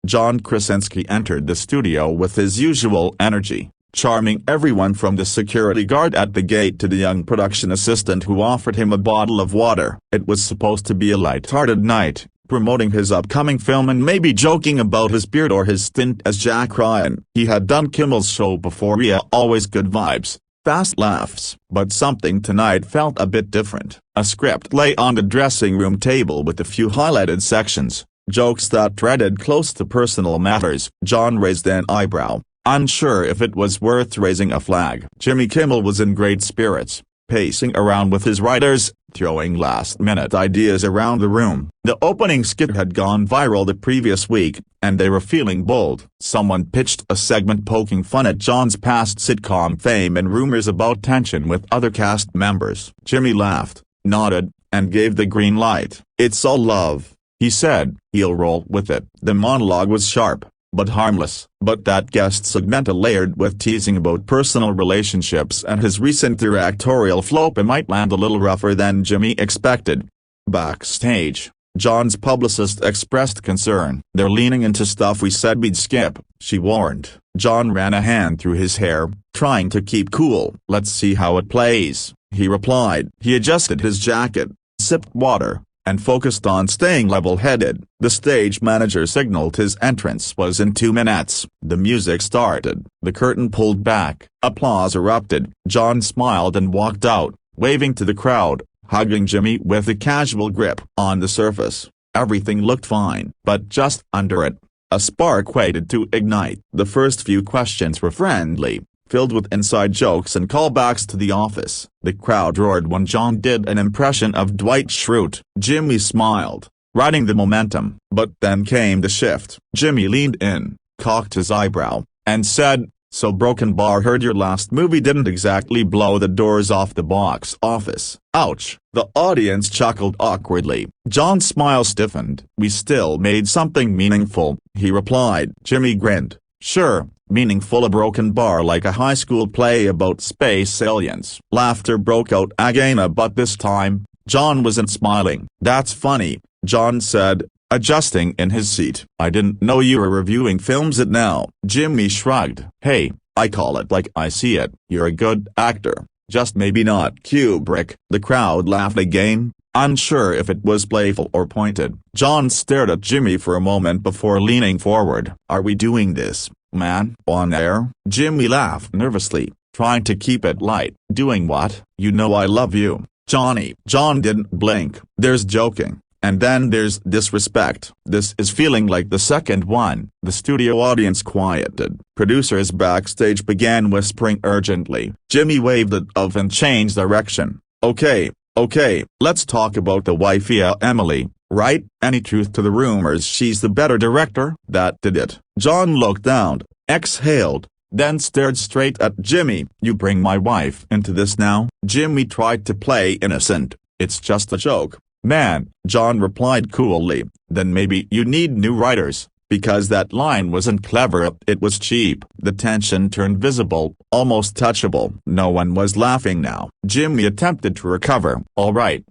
John Krasinski entered the studio with his usual energy, charming everyone from the security guard at the gate to the young production assistant who offered him a bottle of water. It was supposed to be a light-hearted night, promoting his upcoming film and maybe joking about his beard or his stint as Jack Ryan. He had done Kimmel's show before. Yeah, always good vibes, fast laughs. But something tonight felt a bit different. A script lay on the dressing room table with a few highlighted sections, jokes that threaded close to personal matters. John raised an eyebrow, unsure if it was worth raising a flag. Jimmy Kimmel was in great spirits, pacing around with his writers, throwing last-minute ideas around the room. The opening skit had gone viral the previous week, and they were feeling bold. Someone pitched a segment poking fun at John's past sitcom fame and rumors about tension with other cast members. Jimmy laughed, nodded, and gave the green light. "It's all love," he said. "He'll roll with it." The monologue was sharp, but harmless. But that guest segment layered with teasing about personal relationships and his recent directorial flop might land a little rougher than Jimmy expected. Backstage, John's publicist expressed concern. "They're leaning into stuff we said we'd skip," she warned. John ran a hand through his hair, trying to keep cool. "Let's see how it plays," he replied. He adjusted his jacket, sipped water, and focused on staying level-headed. The stage manager signaled his entrance was in 2 minutes. The music started, the curtain pulled back, applause erupted. John smiled and walked out, waving to the crowd, hugging Jimmy with a casual grip. On the surface, everything looked fine. But just under it, a spark waited to ignite. The first few questions were friendly, filled with inside jokes and callbacks to The Office. The crowd roared when John did an impression of Dwight Schrute. Jimmy smiled, riding the momentum. But then came the shift. Jimmy leaned in, cocked his eyebrow, and said, "So Broken Bar, heard your last movie didn't exactly blow the doors off the box office." Ouch. The audience chuckled awkwardly. John's smile stiffened. "We still made something meaningful," he replied. Jimmy grinned. "Sure. Meaningful, a broken bar like a high school play about space aliens." Laughter broke out again, but this time, John wasn't smiling. "That's funny," John said, adjusting in his seat. "I didn't know you were reviewing films it now." Jimmy shrugged. "Hey, I call it like I see it. You're a good actor, just maybe not Kubrick." The crowd laughed again, unsure if it was playful or pointed. John stared at Jimmy for a moment before leaning forward. "Are we doing this, man, on air?" Jimmy laughed nervously, trying to keep it light. "Doing what?" "You know I love you, Johnny." John didn't blink. "There's joking, and then there's disrespect. This is feeling like the second one." The studio audience quieted. Producers backstage began whispering urgently. Jimmy waved it off and changed direction. Okay, let's talk about the wife. Yeah, Emily, right? Any truth to the rumors she's the better director?" "That did it." John looked down, exhaled, then stared straight at Jimmy. "You bring my wife into this now?" Jimmy tried to play innocent. "It's just a joke, man," John replied coolly. "Then maybe you need new writers, because that line wasn't clever, it was cheap." The tension turned visible, almost touchable. No one was laughing now. Jimmy attempted to recover. All right,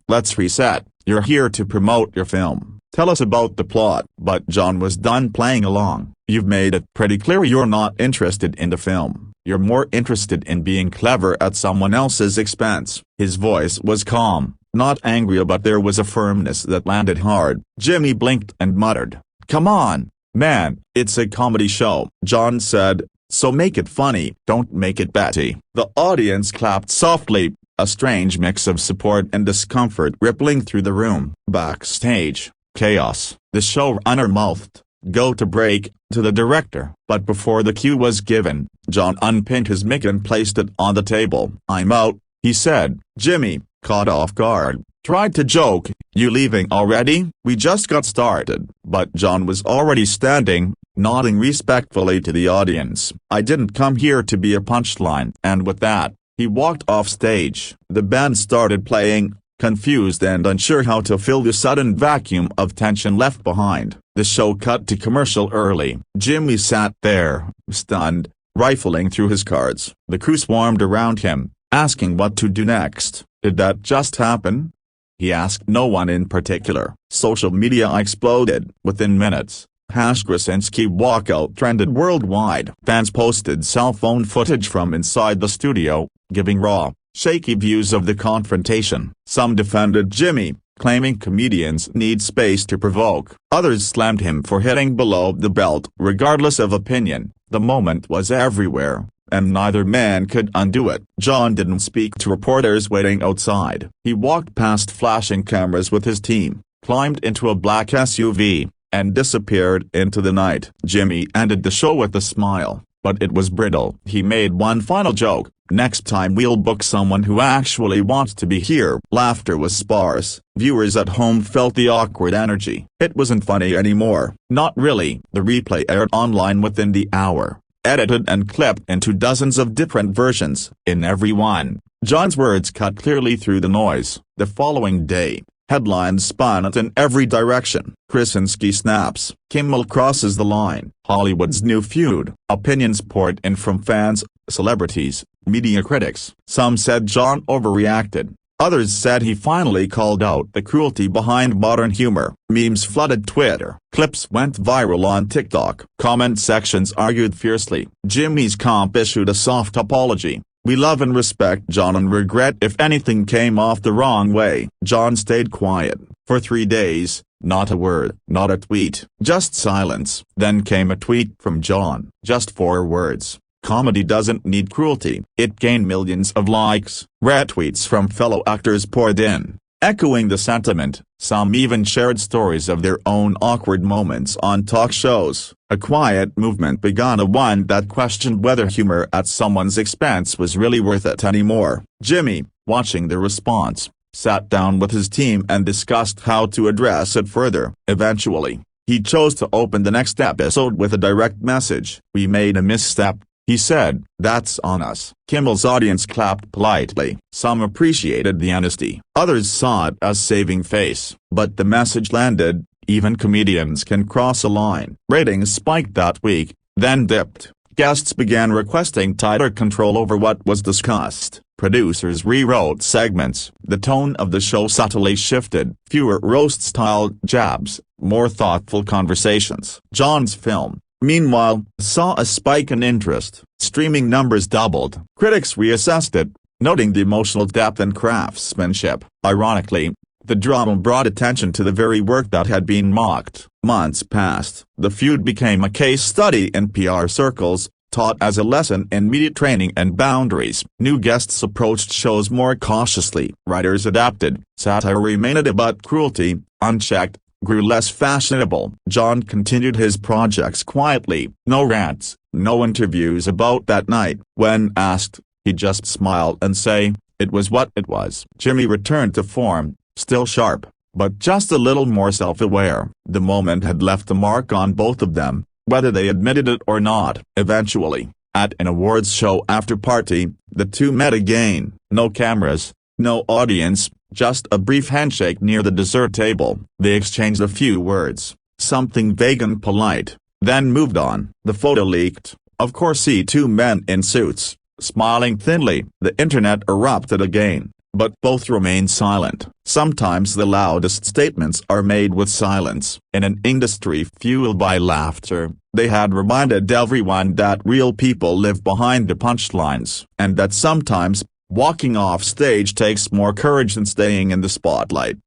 let's reset. You're here to promote your film. Tell us about the plot." But John was done playing along. "You've made it pretty clear you're not interested in the film. You're more interested in being clever at someone else's expense." His voice was calm, not angry, but there was a firmness that landed hard. Jimmy blinked and muttered, "Come on, man, it's a comedy show." John said, "So make it funny, don't make it batty." The audience clapped softly, a strange mix of support and discomfort rippling through the room. Backstage, chaos. The showrunner mouthed, "Go to break," to the director. But before the cue was given, John unpinned his mic and placed it on the table. "I'm out," he said. Jimmy, caught off guard, tried to joke, "You leaving already? We just got started." But John was already standing, nodding respectfully to the audience. "I didn't come here to be a punchline." And with that, he walked off stage. The band started playing, confused and unsure how to fill the sudden vacuum of tension left behind. The show cut to commercial early. Jimmy sat there, stunned, rifling through his cards. The crew swarmed around him, asking what to do next. "Did that just happen?" he asked no one in particular. Social media exploded. Within minutes, Krasinski walkout trended worldwide. Fans posted cell phone footage from inside the studio, giving raw, shaky views of the confrontation. Some defended Jimmy, claiming comedians need space to provoke. Others slammed him for hitting below the belt. Regardless of opinion, the moment was everywhere, and neither man could undo it. John didn't speak to reporters waiting outside. He walked past flashing cameras with his team, climbed into a black SUV, and disappeared into the night. Jimmy ended the show with a smile, but it was brittle. He made one final joke: "Next time we'll book someone who actually wants to be here." Laughter was sparse. Viewers at home felt the awkward energy. It wasn't funny anymore. Not really. The replay aired online within the hour, edited and clipped into dozens of different versions. In every one, John's words cut clearly through the noise. The following day, headlines spun out in every direction. Krasinski snaps. Kimmel crosses the line. Hollywood's new feud. Opinions poured in from fans, celebrities, media critics. Some said John overreacted. Others said he finally called out the cruelty behind modern humor. Memes flooded Twitter. Clips went viral on TikTok. Comment sections argued fiercely. Jimmy's camp issued a soft apology. "We love and respect John and regret if anything came off the wrong way." John stayed quiet. For 3 days, not a word, not a tweet, just silence. Then came a tweet from John. Just 4 words. "Comedy doesn't need cruelty." It gained millions of likes. Retweets from fellow actors poured in, echoing the sentiment. Some even shared stories of their own awkward moments on talk shows. A quiet movement began, one that questioned whether humor at someone's expense was really worth it anymore. Jimmy, watching the response, sat down with his team and discussed how to address it further. Eventually, he chose to open the next episode with a direct message. "We made a misstep," he said. "That's on us." Kimmel's audience clapped politely. Some appreciated the honesty. Others saw it as saving face. But the message landed. Even comedians can cross a line. Ratings spiked that week, then dipped. Guests began requesting tighter control over what was discussed. Producers rewrote segments. The tone of the show subtly shifted. Fewer roast-style jabs, more thoughtful conversations. John's film, meanwhile, saw a spike in interest. Streaming numbers doubled. Critics reassessed it, noting the emotional depth and craftsmanship. Ironically, the drama brought attention to the very work that had been mocked. Months passed. The feud became a case study in PR circles, taught as a lesson in media training and boundaries. New guests approached shows more cautiously. Writers adapted. Satire remained, but cruelty, unchecked, grew less fashionable. John continued his projects quietly. No rants, no interviews about that night. When asked, he'd just smile and say, "It was what it was." Jimmy returned to form, still sharp, but just a little more self-aware. The moment had left a mark on both of them, whether they admitted it or not. Eventually, at an awards show after party, the two met again. No cameras, no audience, just a brief handshake near the dessert table. They exchanged a few words, something vague and polite, then moved on. The photo leaked. Of course, see two men in suits, smiling thinly. The internet erupted again, but both remained silent. Sometimes the loudest statements are made with silence. In an industry fueled by laughter, they had reminded everyone that real people live behind the punchlines, and that sometimes walking off stage takes more courage than staying in the spotlight.